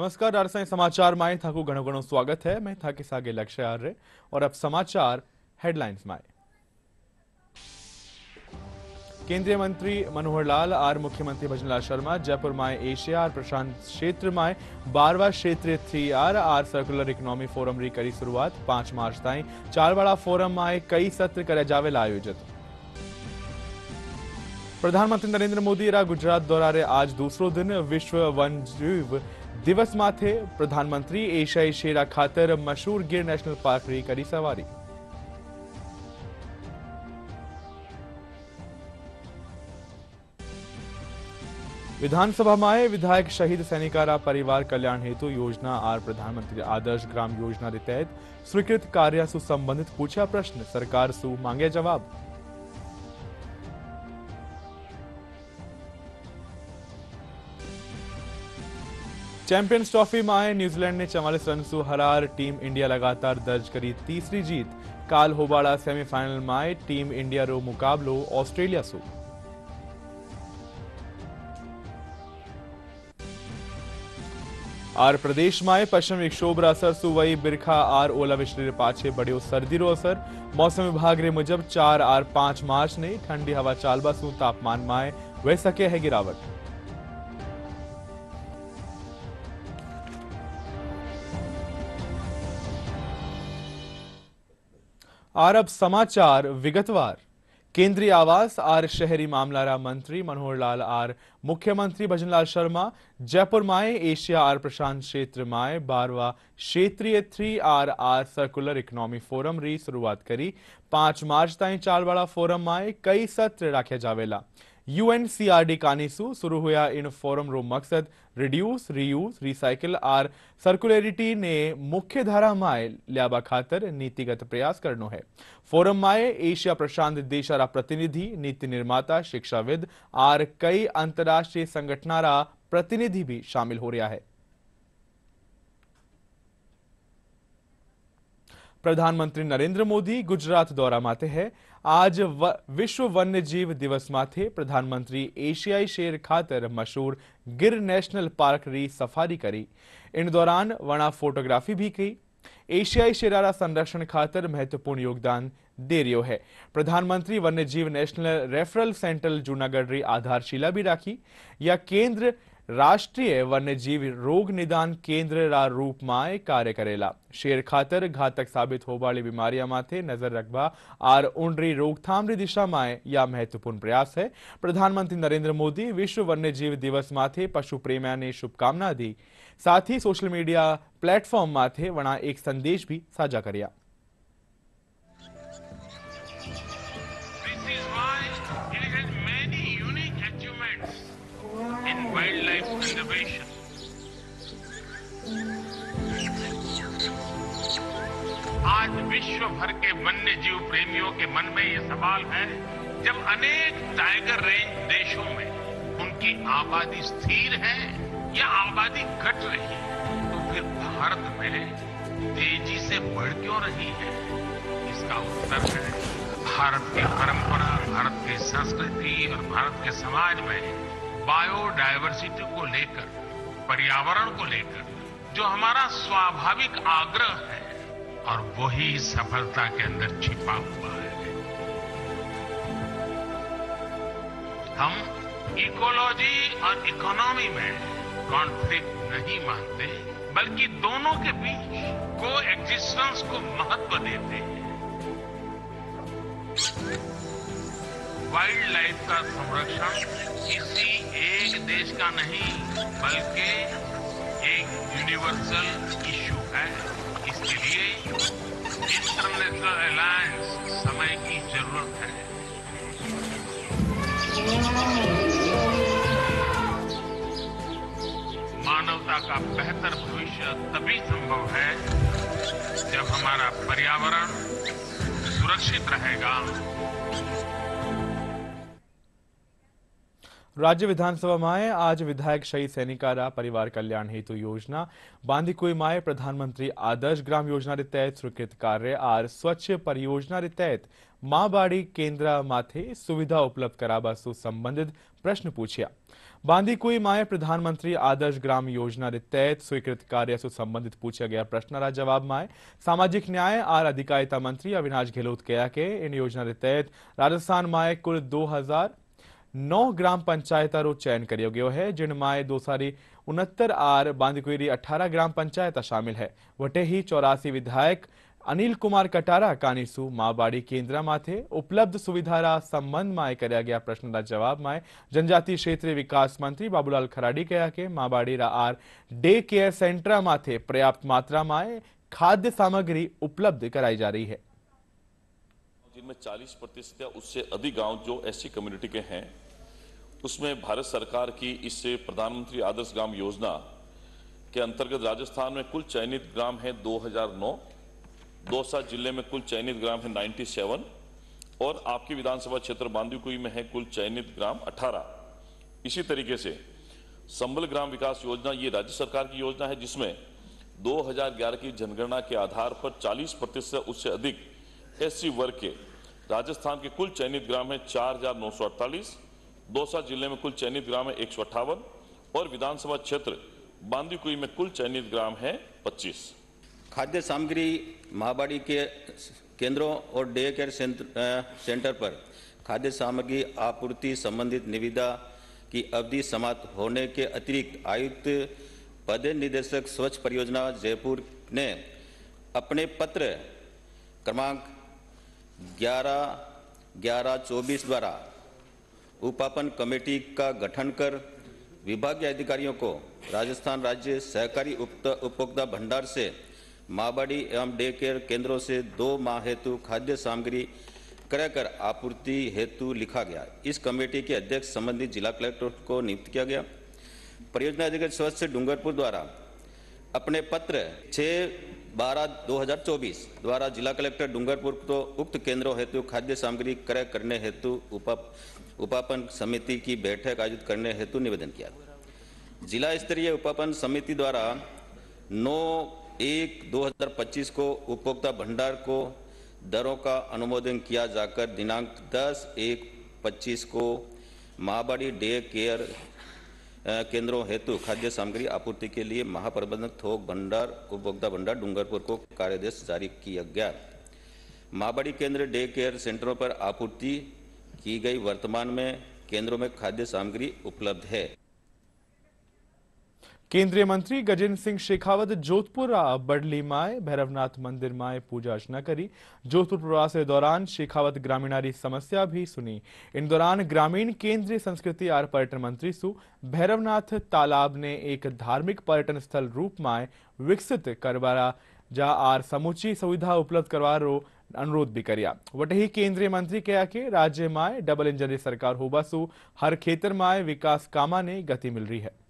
नमस्कार राजस्थानी समाचार में थाकू घणो घणो स्वागत है। मैं था के सागे लक्ष्य आर्य और अब समाचार हेडलाइंस में। केंद्रीय मंत्री मनोहर लाल और मुख्यमंत्री भजनलाल शर्मा जयपुर में एशिया और प्रशांत क्षेत्र में 12वां क्षेत्रीय 3R are circular economy forum री करी शुरुआत। 5 मार्च ताई चालवाड़ा फोरम में कई सत्र करे जावेला आयोजित। प्रधानमंत्री नरेंद्र मोदी रा गुजरात दौरा रे आज दूसरो दिन। विश्व वन्यजीव दिवस माथे प्रधानमंत्री एशियाई शेरा खातर मशहूर गिर नेशनल पार्क री करी सवारी। विधानसभा में विधायक शहीद सैनिकारा परिवार कल्याण हेतु योजना और प्रधानमंत्री आदर्श ग्राम योजना के तहत स्वीकृत कार्य सु संबंधित पूछा प्रश्न, सरकार सु मांगे जवाब। चैंपियंस ट्रॉफी में न्यूजीलैंड ने 44 रन सु हरार टीम इंडिया लगातार दर्ज करी तीसरी जीत। काल होबाड़ा सेमीफाइनल में टीम इंडिया रो मुकाबलो ऑस्ट्रेलिया सु। और प्रदेश में पश्चिम विक्षोभ रा असर सु वही बिरखा और ओलावृष्टि रे पाछे बढ़ियो सर्दी रो असर। मौसम विभाग रे मुजब 4 और 5 मार्च ने ठंडी हवा चालबा सु तापमान में वह सके है गिरावट। और अब समाचार विगतवार। केंद्रीय आवास और शहरी मामला मंत्री मनोहर लाल और मुख्यमंत्री भजनलाल शर्मा जयपुर में एशिया और प्रशांत क्षेत्र में 12वां क्षेत्रीय 3R are circular economy forum री शुरुआत करी। 5 मार्च ताई चालवाड़ा फोरम में कई सत्र राख्या जावेला। UNCRD कानीसु शुरू हुआ इन फोरम रो मकसद रिड्यूस, रीयूज, रिसाइकिल और सर्कुलरिटी ने मुख्य धारा में लियाबा खातर नीतिगत प्रयास करनो है। फोरम में एशिया प्रशांत देशा प्रतिनिधि, नीति निर्माता, शिक्षाविद और कई अंतर्राष्ट्रीय संगठनारा प्रतिनिधि भी शामिल हो रहा है। प्रधानमंत्री नरेंद्र मोदी गुजरात दौरा माथे है। आज विश्व वन्यजीव दिवस माथे प्रधानमंत्री एशियाई शेर खातर मशहूर गिर नेशनल पार्क री सफारी करी। इन दौरान वणा फोटोग्राफी भी की। एशियाई शेरारा संरक्षण खातर महत्वपूर्ण योगदान दे रियो है। प्रधानमंत्री वन्यजीव नेशनल रेफरल सेंटर जूनागढ़ री आधारशिला भी राखी। या केंद्र राष्ट्रीय वन्यजीव रोग निदान केंद्र रा रूप में कार्य करेला। शेर खातर घातक साबित होबाली बीमारियां माथे नजर रखबा और उनरी रोकथाम री दिशा में यह महत्वपूर्ण प्रयास है। प्रधानमंत्री नरेंद्र मोदी विश्व वन्यजीव दिवस माथे पशु प्रेमियों ने शुभकामना दी। साथ ही सोशल मीडिया प्लेटफॉर्म माथे वणा एक संदेश भी साझा करिया। Wildlife conservation. आज विश्व भर के वन्य जीव प्रेमियों के मन में ये सवाल है, जब अनेक टाइगर रेंज देशों में उनकी आबादी स्थिर है या आबादी घट रही है, तो फिर भारत में तेजी से बढ़ क्यों रही है? इसका उत्तर है भारत की परंपरा, भारत की संस्कृति और भारत के समाज में बायोडायवर्सिटी को लेकर, पर्यावरण को लेकर जो हमारा स्वाभाविक आग्रह है, और वही सफलता के अंदर छिपा हुआ है। हम इकोलॉजी और इकोनॉमी में कॉन्फ्लिक्ट नहीं मानते, बल्कि दोनों के बीच को एक्जिस्टेंस को महत्व देते हैं। वाइल्ड लाइफ का संरक्षण किसी एक देश का नहीं, बल्कि एक यूनिवर्सल इशू है। इसके लिए इंटरनेशनल अलायंस समय की जरूरत है। मानवता का बेहतर भविष्य तभी संभव है जब हमारा पर्यावरण सुरक्षित रहेगा। राज्य विधानसभा में आज विधायक शहीद सैनिकारा परिवार कल्याण हेतु योजना बांदीकुई में प्रधानमंत्री आदर्श ग्राम योजना के तहत स्वीकृत कार्य और स्वच्छ परियोजना के तहत मां बाड़ी केंद्र माथे सुविधा उपलब्ध कराबा सु संबंधित प्रश्न पूछा। बांदीकुई माय प्रधानमंत्री आदर्श ग्राम योजना रे तहत स्वीकृत कार्य से संबंधित पूछा गया प्रश्न रा जवाब में सामाजिक न्याय और अधिकारिता मंत्री अविनाश गहलोत कहा कि इन योजना रे तहत राजस्थान में कुल 2009 ग्राम पंचायत रो चयन करियो गयो है, जिनमें 269 और बांदीकुई 18 ग्राम पंचायत शामिल है। वटे ही 84 विधायक अनिल कुमार कटारा कानीसू माबाड़ी केंद्र माथे उपलब्ध सुविधा संबंध में कराया गया प्रश्न का जवाब में जनजातीय क्षेत्रीय विकास मंत्री बाबूलाल खराड़ी कहा कि माबाड़ी आर डे केयर सेंटर माथे पर्याप्त मात्रा में खाद्य सामग्री उपलब्ध कराई जा रही है, जिनमें 40% या उससे अधिक गांव जो ऐसी कम्युनिटी के हैं, उसमें भारत सरकार की इस प्रधानमंत्री आदर्श ग्राम योजना के अंतर्गत राजस्थान में कुल चयनित ग्राम है 2009, दौसा जिले में कुल चयनित ग्राम है 97 और आपकी विधानसभा क्षेत्र बांदीकुई में है कुल चयनित ग्राम 18। इसी तरीके से संबल ग्राम विकास योजना ये राज्य सरकार की योजना है, जिसमें 2011 की जनगणना के आधार पर 40% उससे अधिक एससी वर्ग के राजस्थान के कुल चयनित ग्राम है 4948, दौसा जिले में कुल चयनित ग्राम है 158 और विधानसभा क्षेत्र बांदीकुई में कुल चयनित ग्राम है 25। खाद्य सामग्री महाबाड़ी के केंद्रों और डे केयर सेंटर पर खाद्य सामग्री आपूर्ति संबंधित निविदा की अवधि समाप्त होने के अतिरिक्त आयुक्त पद निदेशक स्वच्छ परियोजना जयपुर ने अपने पत्र क्रमांक 11/11/24 द्वारा उपापन कमेटी का गठन कर विभागीय अधिकारियों को राजस्थान राज्य सहकारी उपभोक्ता भंडार से माबाड़ी एवं डे केयर केंद्रों से 2 माह हेतु खाद्य सामग्री क्रय कर आपूर्ति हेतु लिखा गया। इस कमेटी के अध्यक्ष संबंधित जिला कलेक्टर को नियुक्त किया गया। परियोजना अधिकारी स्वच्छ डूंगरपुर द्वारा अपने पत्र 6/12/2024 द्वारा जिला कलेक्टर डूंगरपुर को उक्त केंद्रों हेतु खाद्य सामग्री क्रय करने हेतु उपापन समिति की बैठक आयोजित करने हेतु निवेदन किया। जिला स्तरीय उपापन समिति द्वारा 9/1/2025 को उपभोक्ता भंडार को दरों का अनुमोदन किया जाकर दिनांक 10/1/25 को महाबाड़ी डे केयर केंद्रों हेतु खाद्य सामग्री आपूर्ति के लिए महाप्रबंधक थोक भंडार उपभोक्ता भंडार डूंगरपुर को कार्यादेश जारी किया गया। महाबाड़ी केंद्र डे केयर सेंटरों पर आपूर्ति की गई। वर्तमान में केंद्रों में खाद्य सामग्री उपलब्ध है। केंद्रीय मंत्री गजेंद्र सिंह शेखावत जोधपुर बडली माय भैरवनाथ मंदिर माय पूजा अर्चना करी। जोधपुर प्रवास के दौरान शेखावत ग्रामीणारी समस्या भी सुनी। इन दौरान ग्रामीण केंद्रीय संस्कृति और पर्यटन मंत्री सु भैरवनाथ तालाब ने एक धार्मिक पर्यटन स्थल रूप में विकसित करवारा जा और समुची सुविधा उपलब्ध करवारो अनुरोध भी करिया। वही केंद्रीय मंत्री कहा कि राज्य में डबल इंजन सरकार होबा सु हर खेतर में विकास कामा ने गति मिल रही है।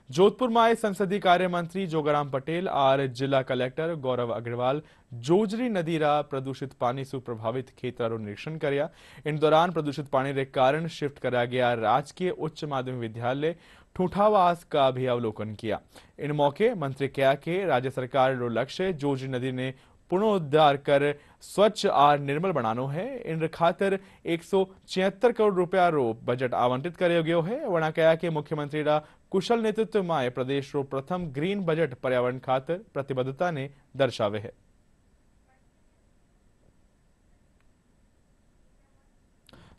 जोधपुर में संसदीय कार्य मंत्री जोगाराम पटेल और जिला कलेक्टर गौरव अग्रवाल जोजरी नदी रा प्रदूषित पानी से प्रभावित खेतरों निरीक्षण करया। इन दौरान प्रदूषित पानी रे कारण शिफ्ट करा गया राजकीय उच्च माध्यमिक विद्यालय ठूठावास का भी अवलोकन किया। इन मौके मंत्री कहा कि राज्य सरकार रो लक्ष्य जोजरी नदी ने पुनरुद्धार कर स्वच्छ और निर्मल बनानो है। इन खातर 176 करोड़ रुपया रो बजट आवंटित करो गयो है। वना कहा कि मुख्यमंत्री रा कुशल नेतृत्व में प्रदेश रो प्रथम ग्रीन बजट पर्यावरण खातर प्रतिबद्धता ने दर्शावे है।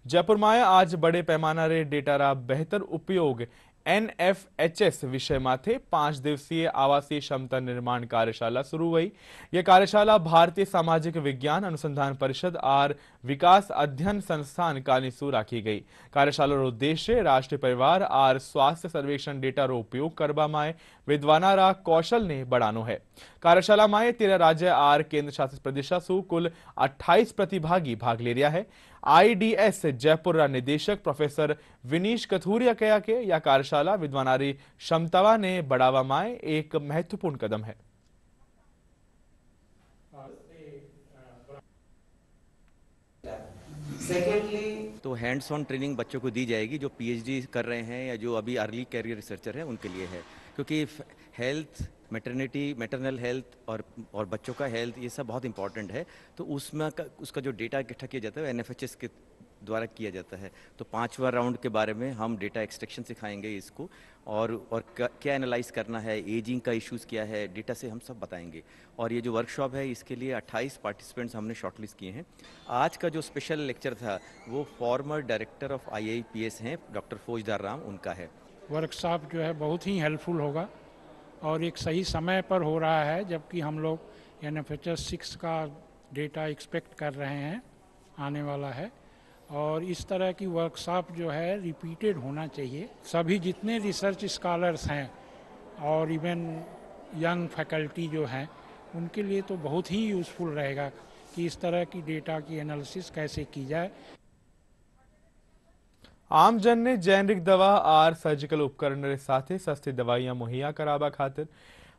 जयपुर में आज बड़े पैमाना रे डेटा रा बेहतर उपयोग NFHS विषय माथे 5 दिवसीय आवासीय क्षमता निर्माण कार्यशाला शुरू हुई। यह कार्यशाला भारतीय सामाजिक विज्ञान अनुसंधान परिषद और विकास अध्ययन संस्थान कानीसू राखी गई। कार्यशाला रो उद्देश्य राष्ट्रीय परिवार और स्वास्थ्य सर्वेक्षण डेटा रो उपयोग करबा में विद्वाना रा कौशल ने बढ़ानो है। कार्यशाला में 13 राज्य और केंद्र शासित प्रदेशों से कुल 28 प्रतिभागी भाग ले रहा है। IDS जयपुर रा निदेशक प्रोफेसर विनीश कथूरिया कहा कि यह कार्यशाला विद्वानारी क्षमतावा ने बढ़ावा में एक महत्वपूर्ण कदम है। तो हैंड्स ऑन ट्रेनिंग बच्चों को दी जाएगी जो PhD कर रहे हैं या जो अभी अर्ली कैरियर रिसर्चर है उनके लिए है, क्योंकि हेल्थ मैटरनल हेल्थ और बच्चों का हेल्थ ये सब बहुत इंपॉर्टेंट है। तो उसमें उसका जो डेटा इकट्ठा किया जाता है NFHS के द्वारा किया जाता है। तो 5वां राउंड के बारे में हम डेटा एक्सट्रैक्शन सिखाएंगे इसको, और क्या एनालाइज करना है, एजिंग का इश्यूज़ क्या है, डेटा से हम सब बताएंगे। और ये जो वर्कशॉप है इसके लिए 28 पार्टिसिपेंट्स हमने शॉर्टलिस्ट किए हैं। आज का जो स्पेशल लेक्चर था वो फॉर्मर डायरेक्टर ऑफ IIPS हैं डॉक्टर फौजदार राम, उनका है। वर्कशॉप जो है बहुत ही हेल्पफुल होगा और एक सही समय पर हो रहा है, जबकि हम लोग NFHS 6 का डेटा एक्सपेक्ट कर रहे हैं आने वाला है। और इस तरह की वर्कशॉप जो है रिपीटेड होना चाहिए। सभी जितने रिसर्च स्कॉलर्स हैं और इवन यंग फैकल्टी जो हैं उनके लिए तो बहुत ही यूज़फुल रहेगा कि इस तरह की डेटा की एनालिसिस कैसे की जाए। આમજન ને જેનરિક દવા આર સર્જિકલ ઉપકરણ સાથે સસ્તી દવાइयां મુહૈયા કરાવવા ખાતર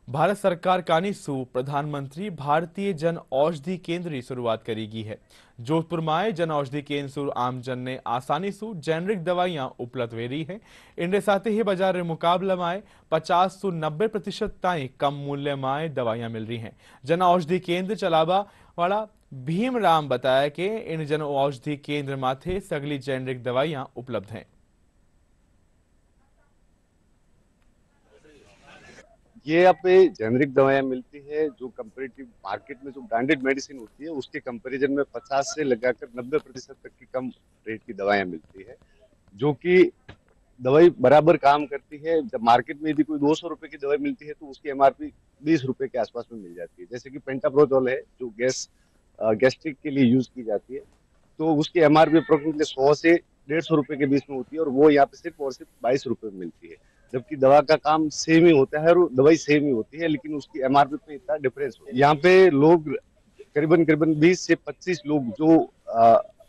ભારત સરકાર કાનીસુ પ્રધાનમંત્રી ભારતીય જન औषधि केंद्र की शुरुआत करेगी है। जोधपुर में जन औषधि केंद्र सु आमजन ने आसानी सु जेनरिक दवाइयां उपलब्ध हो रही है। इनके साथ ही बाजार मुकाबला में 50 से 90% ताई कम मूल्य में दवाइयां मिल रही हैं। जन औषधि केंद्र चलावा वाला भीमराम बताया कि इन जन औषधि केंद्र माथे सगली जेनरिक दवाइयां उपलब्ध हैं। ये यहाँ पे जेनरिक दवाइयाँ मिलती है जो कंपेरेटिव मार्केट में जो ब्रांडेड मेडिसिन होती है उसके कंपैरिजन में 50 से लगाकर 90% तक की कम रेट की दवाइयाँ मिलती है, जो कि दवाई बराबर काम करती है। जब मार्केट में यदि कोई 200 रुपए की दवाई मिलती है तो उसकी MRP 20 रुपए के आसपास में मिल जाती है। जैसे कि पेंटाप्रोजोल है जो गैस्ट्रिक के लिए यूज की जाती है, तो उसकी MRP अप्रोक्सीमेटली 100 से 150 रुपए के बीच में होती है और वो यहाँ पे सिर्फ और सिर्फ 22 रुपए में मिलती है। जबकि दवा का काम सेम ही होता है और दवाई सेम ही होती है, लेकिन उसकी MRP पे इतना डिफरेंस होता है। यहाँ पे लोग करीबन 20 से 25 लोग जो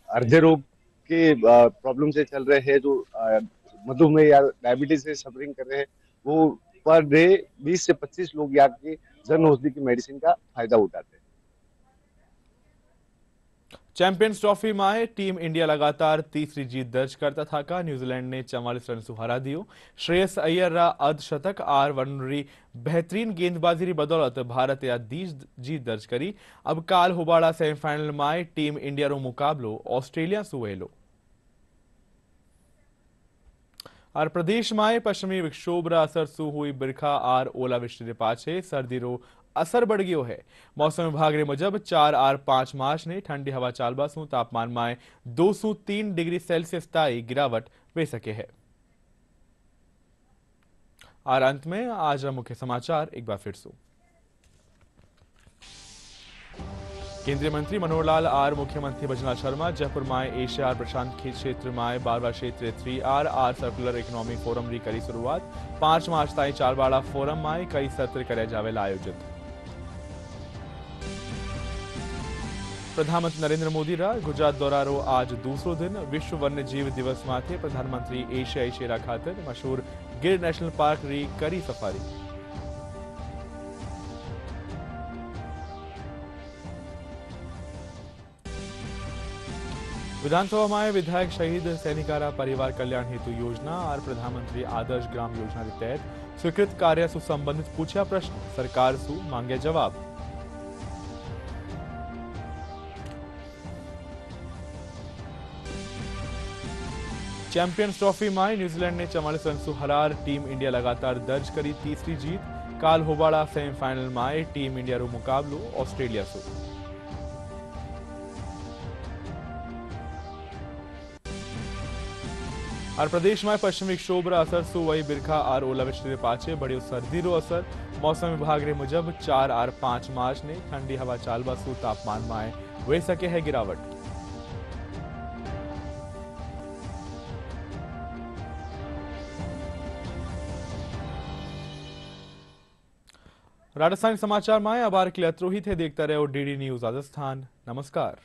हृदय रोग के प्रॉब्लम से चल रहे हैं, जो मधुमेह या डायबिटीज से सफरिंग कर रहे हैं, वो पर डे 20 से 25 लोग यहाँ के जन औषधि की मेडिसिन का फायदा उठाते हैं। चैंपियंस ट्रॉफी में टीम इंडिया लगातार तीसरी जीत दर्ज करता था। न्यूजीलैंड ने 44 रन से हरा दियो। श्रेयस अय्यर रा अर्धशतक और वरुण बेहतरीन गेंदबाजी की बदौलत भारत या जीत दर्ज करी। अब काल होबाड़ा सेमीफाइनल में टीम इंडिया रो मुकाबलो ऑस्ट्रेलिया से वेलो। और प्रदेश में पश्चिमी विक्षोभ रा असर से हुई बिरखा और ओलावृष्टि के पाछे सर्दी रो असर बढ़ गयो है। मौसम विभाग के मुजब 4 और 5 मार्च ने ठंडी हवा चालबा से तापमान में 2 से 3 डिग्री सेल्सियस ताई गिरावट वे सके है। और अंत में आज मुख्य समाचार एक बार फिर से। केंद्रीय मंत्री मनोहर लाल और मुख्यमंत्री भजनलाल शर्मा जयपुर में एशिया और प्रशांत क्षेत्र में 12वां क्षेत्रीय 3R और सर्कुलर इकोनॉमी फोरम की करी शुरुआत। 5 मार्च ताई चालवाड़ा फोरम में कई सत्र करे जावेला आयोजित। प्रधानमंत्री नरेंद्र मोदी रा गुजरात दौरा रो आज दूसरो दिन। विश्व वन्य जीव दिवस माथे प्रधानमंत्री एशियाई शेरा खातिर मशहूर गिर नेशनल पार्क री करी सफारी। विधानसभा में विधायक शहीद सैनिकारा परिवार कल्याण हेतु योजना और प्रधानमंत्री आदर्श ग्राम योजना के तहत स्वीकृत कार्य से संबंधित पूछा प्रश्न, सरकार से मांगे जवाब। चैंपियंस ट्रॉफी में न्यूजीलैंड ने 44 रन से हरार टीम इंडिया लगातार दर्ज करी तीसरी जीत। काल होबाड़ा सेमीफाइनल में टीम इंडिया रो मुकाबलो ऑस्ट्रेलिया से। और प्रदेश में पश्चिमी विक्षोभ रा असर से वही बिरखा और ओलावृष्टि के पाछे बढ़ियो सर्दी रो असर। मौसम विभाग के मुजब 4 और 5 मार्च ने ठंडी हवा चालबा से तापमान में वे सके है गिरावट। राजस्थान समाचार में अब आर के लिए अत्रो ही थे। देखता रहो DD न्यूज राजस्थान। नमस्कार।